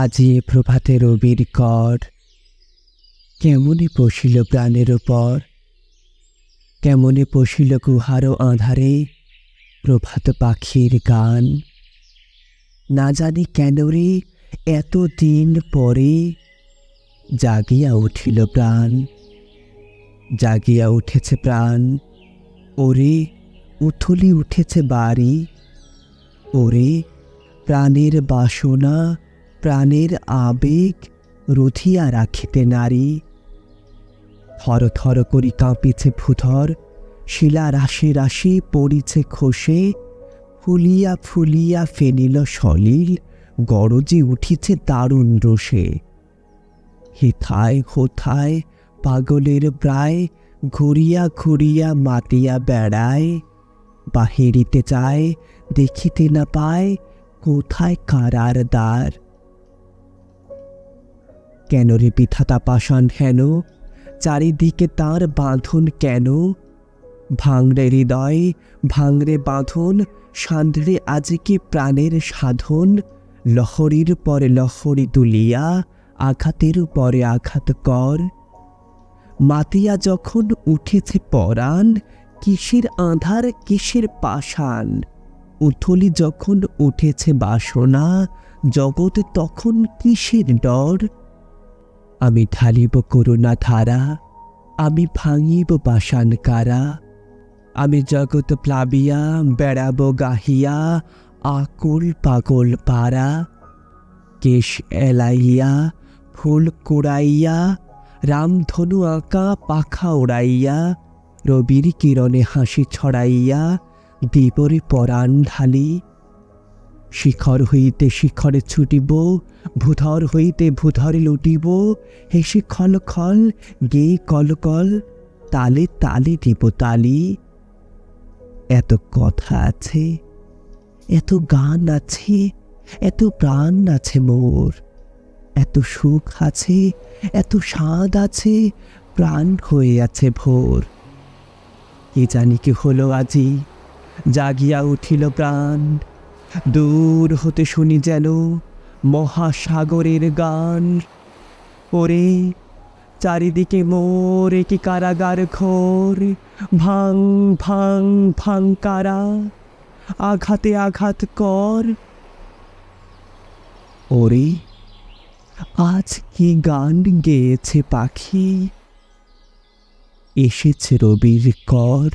আজি এ প্রভাতে রবির কর কেমনে পশিল প্রাণের উপর, কেমনে পশিল গুহারও আঁধারে প্রভাত পাখির গান। না জানি কেন রে এত দিন পরে জাগিয়া উঠিল প্রাণ, জাগিয়া উঠেছে প্রাণ। ওরে উথলি উঠেছে বাড়ি, ওরে প্রাণের বাসনা প্রাণের আবেগ রুধিয়া রাখিতে নারী। থর থর করি কাঁপিছে ভূধর, শিলা রাশি রাশি পড়িছে খসে, ফুলিয়া ফুলিয়া ফেনিল সলিল গরজে উঠিছে দারুণ রোষে। হেথায় হোথায় পাগলের প্রায় ঘুরিয়া ঘুরিয়া মাতিয়া বেড়ায়, বাহিরিতে চায় দেখিতে না পায় কোথায় কারার দ্বার। কেন রে বিধাতা পাষাণ হেন, চারিদিকে তার বাঁধন কেন? ভাঙরে হৃদয় ভাঙরে বাঁধন, সান্দ্রে আজকে প্রাণের সাধন। লহরীর পরে লহরী তুলিয়া আঘাতের পরে আঘাত কর। মাতিয়া যখন উঠেছে পরাণ, কিসের আঁধার কিসের পাষাণ। উথলি যখন উঠেছে বাসনা, জগৎ তখন কিসের ডর। আমি ঢালিব করুণা ধারা, আমি ভাঙিব পাষাণ কারা। আমি জগৎ প্লাবিয়া বেড়াব গাহিয়া আকুল পাগল পারা। কেশ এলাইয়া ফুল কুড়াইয়া, রামধনু আঁকা পাখা উড়াইয়া, রবির কিরণে হাসি ছড়াইয়া দিবরে পরাণ ঢালি। শিখর হইতে শিখরে ছুটিব, ভূধর হইতে ভূধরে লুটিব। হেসে খল খল গে কল কল, তালে তালে দিব তালি। এত কথা আছে, এত গান আছে, এত প্রাণ আছে মোর। এত সুখ আছে, এত স্বাদ আছে, প্রাণ হয়ে আছে ভোর। কে জানি কি হলো আজি, জাগিয়া উঠিল প্রাণ। দূর হতে শুনি যেন মহাসাগরের গান। ওরে চারিদিকে মোর কি কারাগার ঘোর, ভাঙ ভাঙ ভাঙ কারা, আঘাতে আঘাত কর। ওরে আজ কি গান গেয়েছে পাখি, এসেছে রবির কর।